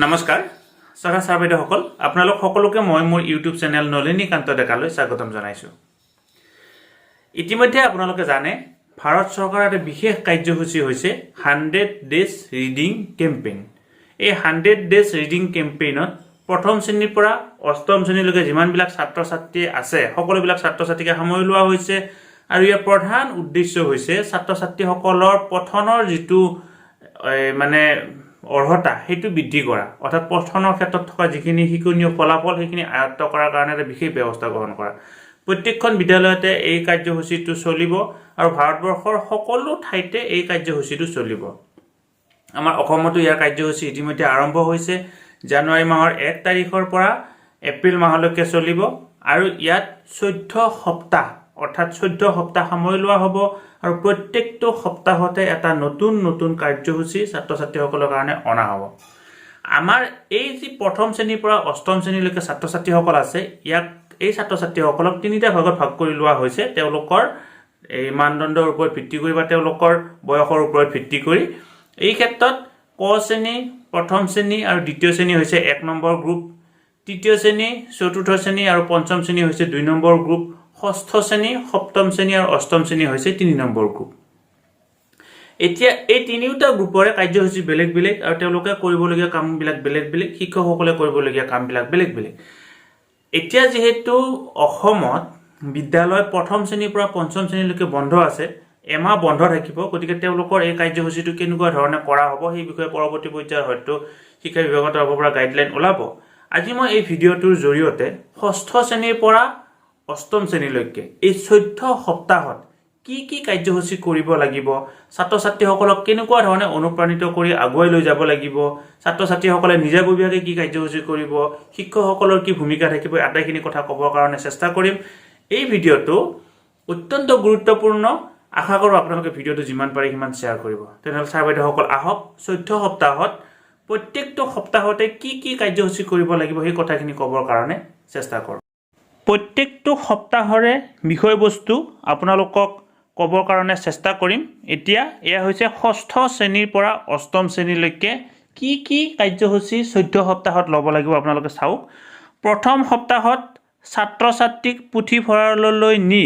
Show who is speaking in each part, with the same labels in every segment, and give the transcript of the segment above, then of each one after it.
Speaker 1: নমস্কাৰ সখা ছাৰ বাইদেউসকল আপোনালোক সকলোকে মই মোৰ ইউটিউব চেনেল নলিনীকান্ত ডেকালৈ স্বাগতম জনাইছোঁ। ইতিমধ্যে আপোনালোকে জানে ভাৰত চৰকাৰৰ এটা বিশেষ কাৰ্যসূচী হৈছে 100 ডেজ ৰিডিং কেম্পেইন। এই 100 ডেজ ৰিডিং কেম্পেইনত প্ৰথম শ্ৰেণীৰ পৰা অষ্টম শ্ৰেণীলৈকে যিমানবিলাক ছাত্ৰ ছাত্ৰী আছে সকলোবিলাক ছাত্ৰ ছাত্ৰীকে সামৰি লোৱা হৈছে আৰু ইয়াৰ প্ৰধান উদ্দেশ্য হৈছে ছাত্ৰ ছাত্ৰীসকলৰ পঠনৰ যিটো মানে অৰ্হতা সেইটো বৃদ্ধি কৰা, অৰ্থাৎ পঠনৰ ক্ষেত্ৰত থকা যিখিনি শিক্ষণীয় ফলাফল সেইখিনি আয়ত্ত কৰাৰ কাৰণে এটা বিশেষ ব্যৱস্থা গ্ৰহণ কৰা। প্ৰত্যেকখন বিদ্যালয়তে এই কাৰ্যসূচীটো চলিব আৰু ভাৰতবৰ্ষৰ সকলো ঠাইতে এই কাৰ্যসূচীটো চলিব। আমাৰ অসমতো ইয়াৰ কাৰ্যসূচী ইতিমধ্যে আৰম্ভ হৈছে। জানুৱাৰী মাহৰ 1 তাৰিখৰ পৰা এপ্ৰিল মাহলৈকে চলিব আৰু ইয়াত 14 সপ্তাহ অৰ্থাৎ 14 সপ্তাহ সামৰি লোৱা হ'ব আৰু প্ৰত্যেকটো সপ্তাহতে এটা নতুন নতুন কাৰ্যসূচী ছাত্ৰ ছাত্ৰীসকলৰ কাৰণে অনা হ'ব। আমাৰ এই যি প্ৰথম শ্ৰেণীৰ পৰা অষ্টম শ্ৰেণীলৈকে ছাত্ৰ ছাত্ৰীসকল আছে এই ছাত্ৰ ছাত্ৰীসকলক তিনিটা ভাগত ভাগ কৰি লোৱা হৈছে। তেওঁলোকৰ এই মানদণ্ডৰ ওপৰত ভিত্তি কৰি বা তেওঁলোকৰ বয়সৰ ওপৰত ভিত্তি কৰি এই ক্ষেত্ৰত ক শ্ৰেণী, প্ৰথম শ্ৰেণী আৰু দ্বিতীয় শ্ৰেণী হৈছে 1 নম্বৰ গ্ৰুপ, তৃতীয় শ্ৰেণী, চতুৰ্থ শ্ৰেণী আৰু পঞ্চম শ্ৰেণী হৈছে 2 নম্বৰ গ্ৰুপ, ষষ্ঠ শ্ৰেণী, সপ্তম শ্ৰেণী আৰু অষ্টম শ্ৰেণী হৈছে 3 নম্বৰ গ্ৰুপ। এতিয়া এই তিনিটা গ্ৰুপৰে কাৰ্যসূচী বেলেগ বেলেগ আৰু তেওঁলোকে কৰিবলগীয়া কামবিলাক বেলেগ বেলেগ, শিক্ষকসকলে কৰিবলগীয়া কামবিলাক বেলেগ বেলেগ। এতিয়া যিহেতু অসমত বিদ্যালয় প্ৰথম শ্ৰেণীৰ পৰা পঞ্চম শ্ৰেণীলৈকে বন্ধ আছে, এমাহ বন্ধ থাকিব, গতিকে তেওঁলোকৰ এই কাৰ্যসূচীটো কেনেকুৱা ধৰণে কৰা হ'ব সেই বিষয়ে পৰৱৰ্তী পৰ্যায়ৰ হয়তো শিক্ষা বিভাগৰ তৰফৰ পৰা গাইডলাইন ওলাব। আজি মই এই ভিডিঅ'টোৰ জৰিয়তে ষষ্ঠ শ্ৰেণীৰ পৰা অষ্টম শ্ৰেণীলৈকে এই 14 সপ্তাহত কি কি কাৰ্যসূচী কৰিব লাগিব, ছাত্ৰ ছাত্ৰীসকলক কেনেকুৱা ধৰণে অনুপ্ৰাণিত কৰি আগুৱাই লৈ যাব লাগিব, ছাত্ৰ ছাত্ৰীসকলে নিজাববীয়াকৈ কি কাৰ্যসূচী কৰিব, শিক্ষকসকলৰ কি ভূমিকা থাকিব, আটাইখিনি কথা ক'বৰ কাৰণে চেষ্টা কৰিম। এই ভিডিঅ'টো অত্যন্ত গুৰুত্বপূৰ্ণ। আশা কৰোঁ আপোনালোকে ভিডিঅ'টো যিমান পাৰে সিমান শ্বেয়াৰ কৰিব। তেনেহ'লে ছাৰ বাইদেউসকল আহক 14 সপ্তাহত প্ৰত্যেকটো সপ্তাহতে কি কি কাৰ্যসূচী কৰিব লাগিব সেই কথাখিনি ক'বৰ কাৰণে চেষ্টা কৰোঁ। প্ৰত্যেকটো সপ্তাহৰে বিষয়বস্তু আপোনালোকক ক'বৰ কাৰণে চেষ্টা কৰিম। এতিয়া এয়া হৈছে ষষ্ঠ শ্ৰেণীৰ পৰা অষ্টম শ্ৰেণীলৈকে কি কি কাৰ্যসূচী 14 সপ্তাহত ল'ব লাগিব আপোনালোকে চাওক। প্ৰথম সপ্তাহত ছাত্ৰ ছাত্ৰীক পুথিভঁৰাললৈ নি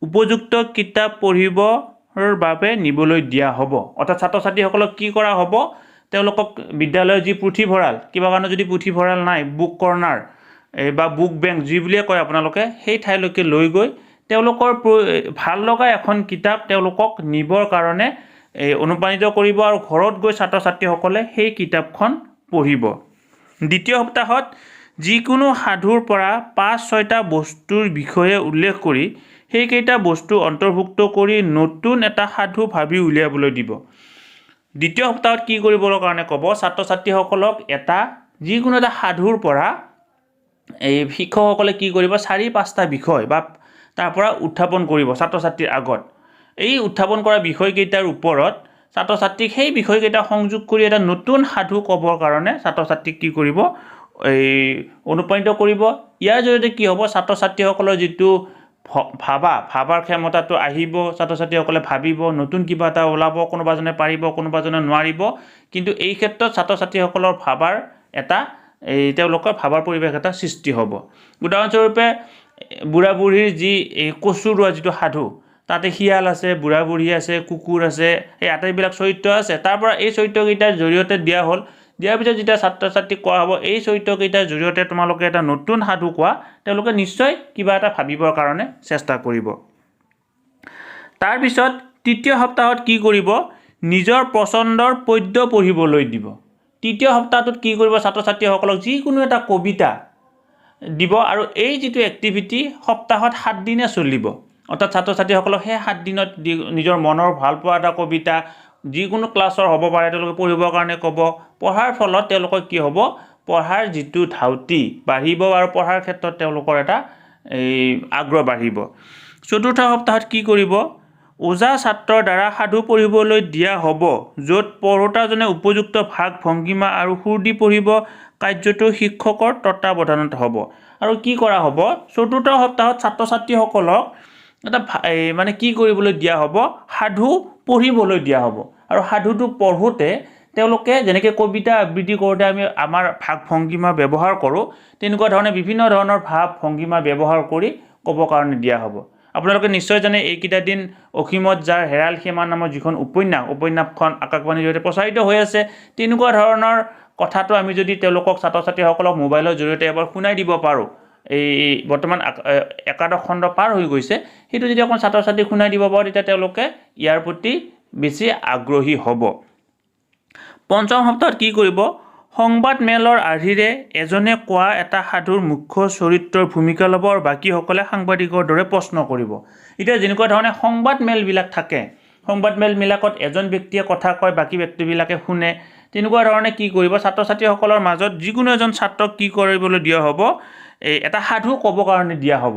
Speaker 1: উপযুক্ত কিতাপ পঢ়িবৰ বাবে নিবলৈ দিয়া হ'ব। অৰ্থাৎ ছাত্ৰ ছাত্ৰীসকলক কি কৰা হ'ব, তেওঁলোকক বিদ্যালয়ৰ যি পুথিভঁৰাল, কিবা কাৰণে যদি পুথিভঁৰাল নাই, বুক কৰ্ণাৰ বা বুক বেংক যি বুলিয়ে কয় আপোনালোকে, সেই ঠাইলৈকে লৈ গৈ তেওঁলোকৰ ভাল লগা এখন কিতাপ তেওঁলোকক নিবৰ কাৰণে অনুপ্ৰাণিত কৰিব আৰু ঘৰত গৈ ছাত্ৰ ছাত্ৰীসকলে সেই কিতাপখন পঢ়িব। দ্বিতীয় সপ্তাহত যিকোনো সাধুৰ পৰা 5-6টা বস্তুৰ বিষয়ে উল্লেখ কৰি সেইকেইটা বস্তু অন্তৰ্ভুক্ত কৰি নতুন এটা সাধু ভাবি উলিয়াবলৈ দিব। দ্বিতীয় সপ্তাহত কি কৰিবৰ কাৰণে ক'ব, ছাত্ৰ ছাত্ৰীসকলক যিকোনো এটা সাধুৰ পৰা এই শিক্ষকসকলে কি কৰিব, 4-5টা বিষয় বা তাৰ পৰা উত্থাপন কৰিব ছাত্ৰ ছাত্ৰীৰ আগত। এই উত্থাপন কৰা বিষয়কেইটাৰ ওপৰত ছাত্ৰ ছাত্ৰীক সেই বিষয়কেইটা সংযোগ কৰি এটা নতুন সাধু ক'বৰ কাৰণে ছাত্ৰ ছাত্ৰীক কি কৰিব, অনুপ্ৰাণিত কৰিব। ইয়াৰ জৰিয়তে কি হ'ব, ছাত্ৰ ছাত্ৰীসকলৰ যিটো ভাবাৰ ক্ষমতাটো আহিব, ছাত্ৰ ছাত্ৰীসকলে ভাবিব, নতুন কিবা এটা ওলাব, কোনোবাজনে পাৰিব কোনোবাজনে নোৱাৰিব, কিন্তু এই ক্ষেত্ৰত ছাত্ৰ ছাত্ৰীসকলৰ তেওঁলোকৰ ভাবাৰ পৰিৱেশ এটা সৃষ্টি হ'ব। উদাহৰণস্বৰূপে বুঢ়া বুঢ়ীৰ যি কচু ৰোৱা যিটো সাধু, তাতে শিয়াল আছে, বুঢ়া বুঢ়ী আছে, কুকুৰ আছে, এই আটাইবিলাক চৰিত্ৰ আছে। তাৰ পৰা এই চৰিত্ৰকেইটাৰ জৰিয়তে দিয়াৰ পিছত যেতিয়া ছাত্ৰ ছাত্ৰীক কোৱা হ'ব এই চৰিত্ৰকেইটাৰ জৰিয়তে তোমালোকে এটা নতুন সাধু কোৱা, তেওঁলোকে নিশ্চয় কিবা এটা ভাবিবৰ কাৰণে চেষ্টা কৰিব। তাৰপিছত তৃতীয় সপ্তাহত কি কৰিব, নিজৰ পচন্দৰ পদ্য পঢ়িবলৈ দিব। তৃতীয় সপ্তাহটোত কি কৰিব, ছাত্ৰ ছাত্ৰীসকলক যিকোনো এটা কবিতা দিব আৰু এই যিটো এক্টিভিটি সপ্তাহত 7 দিনে চলিব। অৰ্থাৎ ছাত্ৰ ছাত্ৰীসকলক সেই 7 দিনত নিজৰ মনৰ ভাল পোৱা এটা কবিতা যিকোনো ক্লাছৰ হ'ব পাৰে তেওঁলোকে পঢ়িবৰ কাৰণে ক'ব। পঢ়াৰ ফলত তেওঁলোকৰ কি হ'ব, পঢ়াৰ যিটো ধাউতি বাঢ়িব আৰু পঢ়াৰ ক্ষেত্ৰত তেওঁলোকৰ এটা আগ্ৰহ বাঢ়িব। চতুৰ্থ সপ্তাহত কি কৰিব, ওজা ছাত্ৰৰ দ্বাৰা সাধু পঢ়িবলৈ দিয়া হ'ব, য'ত পঢ়োতাজনে উপযুক্ত ভাগ ভংগীমা আৰু সুৰ দি পঢ়িব। কাৰ্যটো শিক্ষকৰ তত্ত্বাৱধানত হ'ব। আৰু কি কৰা হ'ব, চতুৰ্থ সপ্তাহত ছাত্ৰ ছাত্ৰীসকলক কি কৰিবলৈ দিয়া হ'ব, সাধু পঢ়িবলৈ দিয়া হ'ব। আৰু সাধুটো পঢ়োঁতে তেওঁলোকে যেনেকৈ কবিতা আবৃত্তি কৰোঁতে আমি আমাৰ ভাৱ ভংগীমা ব্যৱহাৰ কৰোঁ তেনেকুৱা ধৰণে বিভিন্ন ধৰণৰ ভাৱ ভংগীমা ব্যৱহাৰ কৰি ক'ব কাৰণে দিয়া হ'ব। আপোনালোকে নিশ্চয় জানে এইকেইটা দিন অসীমত যাৰ হেৰাল সীমা নামৰ যিখন উপন্যাসখন আকাশবাণীৰ জৰিয়তে প্ৰচাৰিত হৈ আছে, তেনেকুৱা ধৰণৰ কথাটো আমি যদি তেওঁলোকক ছাত্ৰ ছাত্ৰীসকলক মোবাইলৰ জৰিয়তে এবাৰ শুনাই দিব পাৰোঁ, এই বৰ্তমান একাদশ খণ্ড পাৰ হৈ গৈছে, সেইটো যদি অকণ ছাত্ৰ ছাত্ৰীক শুনাই দিব পাৰোঁ তেতিয়া তেওঁলোকে ইয়াৰ প্ৰতি বেছি আগ্ৰহী হ'ব। পঞ্চম সপ্তাহত কি কৰিব? সংবাদ মেলৰ আৰ্হিৰে এজনে কোৱা এটা সাধুৰ মুখ্য চৰিত্ৰৰ ভূমিকা ল'ব আৰু বাকীসকলে সাংবাদিকৰ দৰে প্ৰশ্ন কৰিব। এতিয়া যেনেকুৱা ধৰণে সংবাদ মেলবিলাক থাকে, সংবাদ মেলবিলাকত এজন ব্যক্তিয়ে কথা কয়, বাকী ব্যক্তিবিলাকে শুনে, তেনেকুৱা ধৰণে কি কৰিব? ছাত্ৰ ছাত্ৰীসকলৰ মাজত যিকোনো এজন ছাত্ৰক কি কৰিবলৈ দিয়া হ'ব? এটা সাধু ক'ব কাৰণে দিয়া হ'ব।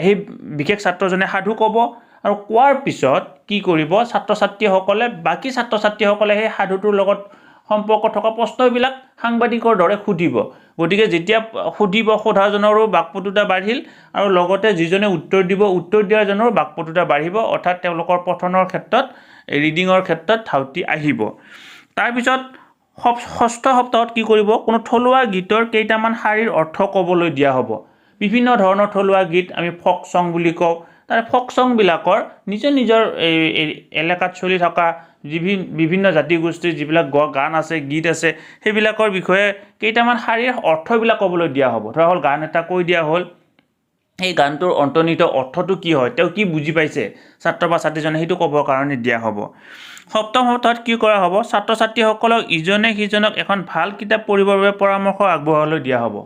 Speaker 1: সেই বিশেষ ছাত্ৰজনে সাধু ক'ব আৰু কোৱাৰ পিছত কি কৰিব? ছাত্ৰ ছাত্ৰীসকলে বাকী ছাত্ৰ ছাত্ৰীসকলে সেই সাধুটোৰ লগত সম্পৰ্ক থকা প্ৰশ্নবিলাক সাংবাদিকৰ দৰে সুধিব। গতিকে যেতিয়া সুধিব, সোধাজনৰো বাকপটুতা বাঢ়িল আৰু লগতে যিজনে উত্তৰ দিব, উত্তৰ দিয়াজনৰো বাকপটুতা বাঢ়িব, অৰ্থাৎ তেওঁলোকৰ পঠনৰ ক্ষেত্ৰত, ৰিডিঙৰ ক্ষেত্ৰত ধাউতি আহিব। তাৰপিছত ষষ্ঠ সপ্তাহত কি কৰিব? কোনো থলুৱা গীতৰ কেইটামান শাৰীৰ অৰ্থ ক'বলৈ দিয়া হ'ব। বিভিন্ন ধৰণৰ থলুৱা গীত আমি ফক চং বুলি কওঁ। তাৰ ফক চংবিলাকৰ নিজৰ নিজৰ এলেকাত চলি থকা বিভিন্ন জাতিগোষ্ঠীৰ যিবিলাক গান আছে, গীত আছে, সেইবিলাকৰ বিষয়ে কেইটামান শাৰীৰ অৰ্থবিলাক ক'বলৈ দিয়া হ'ব। ধৰা হ'ল গান এটা কৈ দিয়া হ'ল, সেই গানটোৰ অন্তৰ্নিহিত অৰ্থটো কি হয়, তেওঁ কি বুজি পাইছে ছাত্ৰ বা ছাত্ৰীজনে, সেইটো ক'বৰ কাৰণে দিয়া হ'ব। সপ্তম সপ্তাহত কি কৰা হ'ব? ছাত্ৰ ছাত্ৰীসকলক ইজনে সিজনক এখন ভাল কিতাপ পঢ়িবৰ বাবে পৰামৰ্শ আগবঢ়াবলৈ দিয়া হ'ব।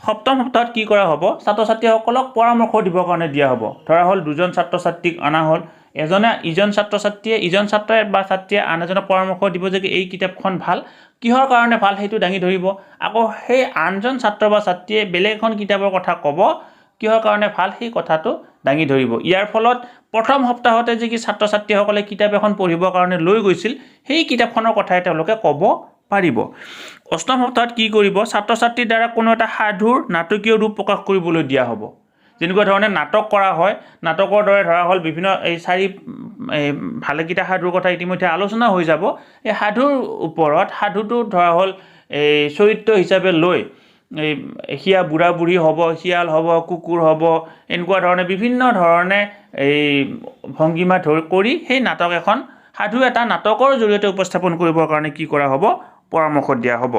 Speaker 1: সপ্তম সপ্তাহত কি কৰা হ'ব? ছাত্ৰ ছাত্ৰীসকলক পৰামৰ্শ দিবৰ কাৰণে দিয়া হ'ব। ধৰা হ'ল দুজন ছাত্ৰ ছাত্ৰীক অনা হ'ল, ইজন ছাত্ৰই বা ছাত্ৰীয়ে আন এজনক পৰামৰ্শ দিব যে এই কিতাপখন ভাল, কিহৰ কাৰণে ভাল সেইটো দাঙি ধৰিব। আকৌ সেই আনজন ছাত্ৰ বা ছাত্ৰীয়ে বেলেগ এখন কিতাপৰ কথা ক'ব, কিহৰ কাৰণে ভাল সেই কথাটো দাঙি ধৰিব। ইয়াৰ ফলত প্ৰথম সপ্তাহতে যি ছাত্ৰ ছাত্ৰীসকলে কিতাপ এখন পঢ়িবৰ কাৰণে লৈ গৈছিল, সেই কিতাপখনৰ কথাই তেওঁলোকে ক'ব পাৰিব। অষ্টম সপ্তাহত কি কৰিব? ছাত্ৰ ছাত্ৰীৰ দ্বাৰা কোনো এটা সাধুৰ নাটকীয় ৰূপ প্ৰকাশ কৰিবলৈ দিয়া হ'ব। যেনেকুৱা ধৰণে নাটক কৰা হয়, নাটকৰ দৰে ধৰা হ'ল বিভিন্ন ভালেকেইটা সাধুৰ কথা ইতিমধ্যে আলোচনা হৈ যাব। এই সাধুৰ ওপৰত সাধুটো ধৰা হ'ল চৰিত্ৰ হিচাপে লৈ সিয়া বুঢ়া বুঢ়ী হ'ব, শিয়াল হ'ব, কুকুৰ হ'ব, এনেকুৱা ধৰণে বিভিন্ন ধৰণে ভংগীমা কৰি সেই নাটক এখন, সাধু এটা নাটকৰ জৰিয়তে উপস্থাপন কৰিবৰ কাৰণে কি কৰা হ'ব? পৰামৰ্শ দিয়া হ'ব।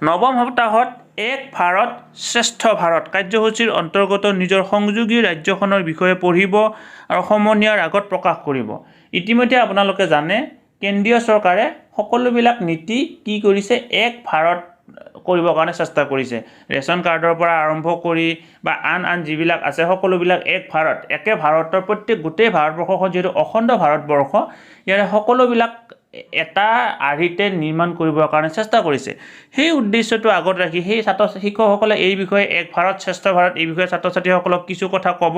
Speaker 1: নৱম সপ্তাহত এক ভাৰত শ্ৰেষ্ঠ ভাৰত কাৰ্যসূচীৰ অন্তৰ্গত নিজৰ সংযোগী ৰাজ্যখনৰ বিষয়ে পঢ়িব আৰু সমনীয়াৰ আগত প্ৰকাশ কৰিব। ইতিমধ্যে আপোনালোকে জানে কেন্দ্ৰীয় চৰকাৰে সকলোবিলাক নীতি কি কৰিছে? এক ভাৰত কৰিবৰ কাৰণে চেষ্টা কৰিছে। ৰেচন কাৰ্ডৰ পৰা আৰম্ভ কৰি বা আন যিবিলাক আছে সকলোবিলাক এক ভাৰত, একে ভাৰতৰ গোটেই ভাৰতবৰ্ষখন যিহেতু অখণ্ড ভাৰতবৰ্ষ, ইয়াৰে সকলোবিলাক এটা আৰ্হিতে নিৰ্মাণ কৰিবৰ কাৰণে চেষ্টা কৰিছে। সেই উদ্দেশ্যটো আগত ৰাখি সেই শিক্ষকসকলে এই বিষয়ে এক ভাৰত শ্ৰেষ্ঠ ভাৰত এই বিষয়ে ছাত্ৰ ছাত্ৰীসকলক কিছু কথা ক'ব।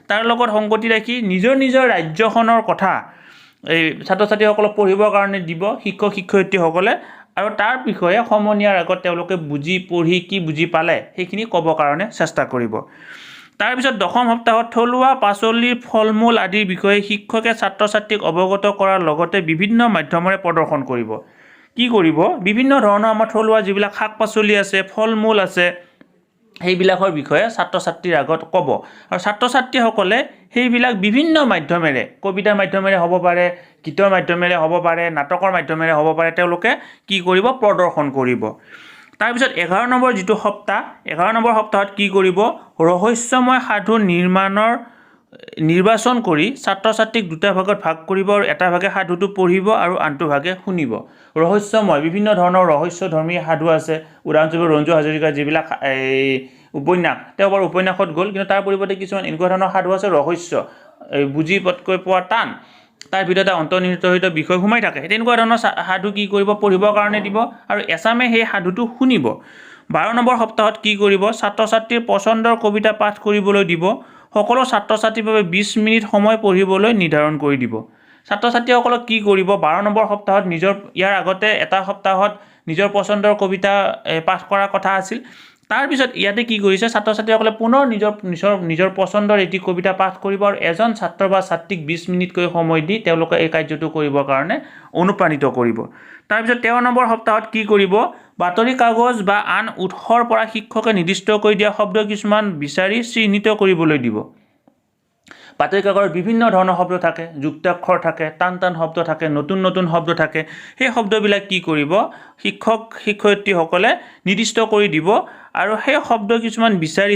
Speaker 1: তাৰ লগত সংগতি ৰাখি নিজৰ নিজৰ ৰাজ্যখনৰ কথা এই ছাত্ৰ ছাত্ৰীসকলক পঢ়িবৰ কাৰণে দিব শিক্ষক শিক্ষয়িত্ৰীসকলে, আৰু তাৰ বিষয়ে সমনীয়াৰ আগত তেওঁলোকে পঢ়ি কি বুজি পালে সেইখিনি ক'বৰ কাৰণে চেষ্টা কৰিব। তাৰপিছত দশম সপ্তাহত থলুৱা পাচলিৰ ফল মূল আদিৰ বিষয়ে শিক্ষকে ছাত্ৰ ছাত্ৰীক অৱগত কৰাৰ লগতে বিভিন্ন মাধ্যমেৰে প্ৰদৰ্শন কৰিব। কি কৰিব? বিভিন্ন ধৰণৰ আমাৰ থলুৱা যিবিলাক শাক পাচলি আছে, ফল মূল আছে, সেইবিলাকৰ বিষয়ে ছাত্ৰ ছাত্ৰীৰ আগত ক'ব। আৰু ছাত্ৰ ছাত্ৰীসকলে সেইবিলাক বিভিন্ন মাধ্যমেৰে, কবিতাৰ মাধ্যমেৰে হ'ব পাৰে, গীতৰ মাধ্যমেৰে হ'ব পাৰে, নাটকৰ মাধ্যমেৰে হ'ব পাৰে, তেওঁলোকে কি কৰিব? প্ৰদৰ্শন কৰিব। তাৰপিছত 11 নম্বৰ যিটো সপ্তাহ, 11 নম্বৰ সপ্তাহত কি কৰিব? ৰহস্যময় সাধু নিৰ্বাচন কৰি ছাত্ৰ ছাত্ৰীক দুটা ভাগত ভাগ কৰিব আৰু এটা ভাগে সাধুটো পঢ়িব আৰু আনটো ভাগে শুনিব। ৰহস্যময় বিভিন্ন ধৰণৰ ৰহস্যধৰ্মী সাধু আছে। উদাহৰণস্বৰূপে ৰঞ্জু হাজৰিকাৰ যিবিলাক উপন্যাস, তেওঁ বাৰু উপন্যাসত গ'ল, কিন্তু তাৰ পৰিৱৰ্তে কিছুমান এনেকুৱা ধৰণৰ সাধু আছে ৰহস্য, বুজি পটকৈ পোৱা টান, তাৰ ভিতৰত অন্তৰ্নিহিত বিষয় সোমাই থাকে। তেনেকুৱা ধৰণৰ সাধু কি কৰিব? পঢ়িবৰ কাৰণে দিব আৰু এচামে সেই সাধুটো শুনিব। 12 নম্বৰ সপ্তাহত কি কৰিব? ছাত্ৰ ছাত্ৰীৰ পচন্দৰ কবিতা পাঠ কৰিবলৈ দিব। সকলো ছাত্ৰ ছাত্ৰীৰ বাবে 20 মিনিট সময় পঢ়িবলৈ নিৰ্ধাৰণ কৰি দিব। ছাত্ৰ ছাত্ৰীসকলক কি কৰিব? 12 নম্বৰ সপ্তাহত ইয়াৰ আগতে এটা সপ্তাহত নিজৰ পচন্দৰ কবিতা পাঠ কৰাৰ কথা আছিল। তাৰপিছত ইয়াতে কি কৰিছে ছাত্ৰ ছাত্ৰীসকলে পুনৰ নিজৰ পছন্দৰ এটি কবিতা পাঠ কৰিব আৰু এজন ছাত্ৰ বা ছাত্ৰীক 20 মিনিটকৈ সময় দি তেওঁলোকে এই কাৰ্যটো কৰিবৰ কাৰণে অনুপ্ৰাণিত কৰিব। তাৰপিছত 13 নম্বৰ সপ্তাহত কি কৰিব বাতৰি কাগজ বা আন উৎসৰ পৰা শিক্ষকে নিৰ্দিষ্ট কৰি দিয়া শব্দ কিছুমান বিচাৰি চিহ্নিত কৰিবলৈ দিব। বাতৰি কাগজত বিভিন্ন ধৰণৰ শব্দ থাকে, যুক্তাক্ষৰ থাকে, টান শব্দ থাকে, নতুন শব্দ থাকে। সেই শব্দবিলাক কি কৰিব শিক্ষক শিক্ষয়িত্ৰীসকলে নিৰ্দিষ্ট কৰি দিব আৰু সেই শব্দ কিছুমান বিচাৰি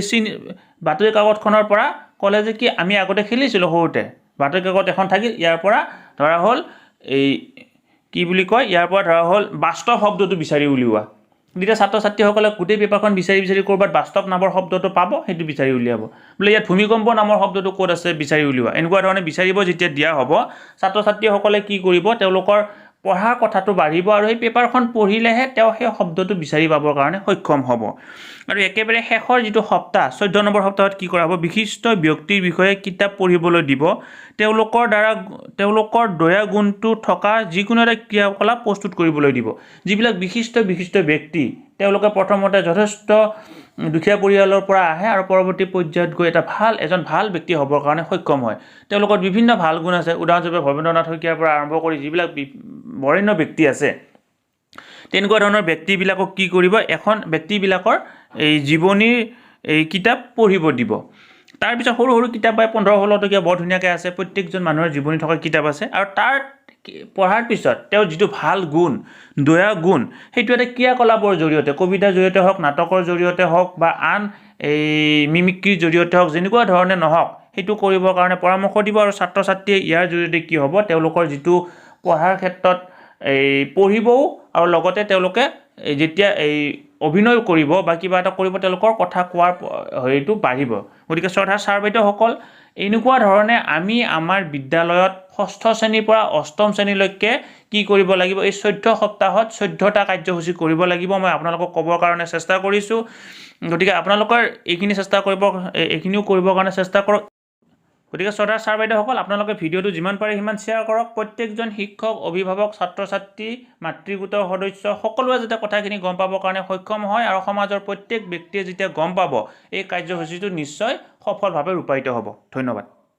Speaker 1: বাতৰি কাগজখনৰ পৰা ক'লে যে কি আমি আগতে খেলিছিলোঁ সৰুতে বাতৰি কাগজ এখন থাকিল ইয়াৰ পৰা ধৰা হ'ল এই কি বুলি কয় ইয়াৰ পৰা ধৰা হ'ল বাস্তৱ শব্দটো বিচাৰি উলিওৱা। যেতিয়া ছাত্ৰ ছাত্ৰীসকলে গোটেই পেপাৰখন বিচাৰি ক'ৰবাত বাস্তৱ নামৰ শব্দটো পাব সেইটো বিচাৰি উলিয়াব। বোলে ইয়াত ভূমিকম্প নামৰ শব্দটো ক'ত আছে বিচাৰি উলিওৱা। এনেকুৱা ধৰণে বিচাৰিব যেতিয়া দিয়া হ'ব ছাত্ৰ ছাত্ৰীসকলে কি কৰিব তেওঁলোকৰ পঢ়াৰ কথাটো বাঢ়িব আৰু এই পেপাৰখন পঢ়িলেহে তেওঁ সেই শব্দটো বিচাৰি পাবৰ কাৰণে সক্ষম হ'ব। আৰু একেবাৰে শেষৰ যিটো সপ্তাহ 14 নম্বৰ সপ্তাহত কি কৰা হ'ব বিশিষ্ট ব্যক্তিৰ বিষয়ে কিতাপ পঢ়িবলৈ দিব। তেওঁলোকৰ দয়া গুণটো থকা যিকোনো এটা ক্ৰিয়াকলাপ প্ৰস্তুত কৰিবলৈ দিব। যিবিলাক বিশিষ্ট ব্যক্তি তেওঁলোকে প্ৰথমতে যথেষ্ট দুখীয়া পৰিয়ালৰ পৰা আহে আৰু পৰৱৰ্তী পৰ্যায়ত গৈ এজন ভাল ব্যক্তি হ'বৰ কাৰণে সক্ষম হয়। তেওঁলোকৰ বিভিন্ন ভাল গুণ আছে। উদাহৰণস্বৰূপে ভৱেন্দ্ৰনাথ শইকীয়াৰ পৰা আৰম্ভ কৰি যিবিলাক বৰেণ্য ব্যক্তি আছে তেনেকুৱা ধৰণৰ ব্যক্তিবিলাকক কি কৰিব এখন ব্যক্তিবিলাকৰ এই জীৱনীৰ এই কিতাপ পঢ়িব দিব। তাৰপিছত সৰু কিতাপ পাই 15-16 টকীয়া বৰ ধুনীয়াকৈ আছে। প্ৰত্যেকজন মানুহৰ জীৱনী থকা কিতাপ আছে আৰু তাৰ পঢ়াৰ পিছত তেওঁৰ যিটো ভাল গুণ দয়া গুণ সেইটো এটা ক্ৰিয়াকলাপৰ জৰিয়তে কবিতাৰ জৰিয়তে হওক নাটকৰ জৰিয়তে হওক বা আন এই মিমিক্ৰিৰ জৰিয়তে হওক যেনেকুৱা ধৰণে নহওক সেইটো কৰিবৰ কাৰণে পৰামৰ্শ দিব আৰু ছাত্ৰ ছাত্ৰীয়ে ইয়াৰ জৰিয়তে কি হ'ব তেওঁলোকৰ যিটো পঢ়াৰ ক্ষেত্ৰত এই পঢ়িবও আৰু লগতে তেওঁলোকে যেতিয়া এই অভিনয় কৰিব বা কিবা এটা কৰিব তেওঁলোকৰ কথা কোৱাৰ হেৰিটো বাঢ়িব। গতিকে শ্ৰদ্ধা ছাৰ বাইদেউসকল এনেকুৱা ধৰণে আমি আমাৰ বিদ্যালয়ত 6ষ্ঠ শ্ৰেণীৰ পৰা 8ম শ্ৰেণীলৈকে কি কৰিব লাগিব এই 14 সপ্তাহত 14টা কাৰ্যসূচী কৰিব লাগিব। মই আপোনালোকক ক'বৰ কাৰণে চেষ্টা কৰিছোঁ। গতিকে আপোনালোকৰ এইখিনিও কৰিবৰ কাৰণে চেষ্টা কৰক। গতিকে শ্ৰদ্ধা ছাৰ বাইদেউসকল আপোনালোকে ভিডিঅ'টো যিমান পাৰে সিমান শ্বেয়াৰ কৰক। প্ৰত্যেকজন শিক্ষক অভিভাৱক ছাত্ৰ ছাত্ৰী মাতৃগোটৰ সদস্য সকলোৱে যাতে কথাখিনি গম পাবৰ কাৰণে সক্ষম হয় আৰু সমাজৰ প্ৰত্যেক ব্যক্তিয়ে যেতিয়া গম পাব এই কাৰ্যসূচীটো নিশ্চয় সফলভাৱে ৰূপায়িত হ'ব। ধন্যবাদ।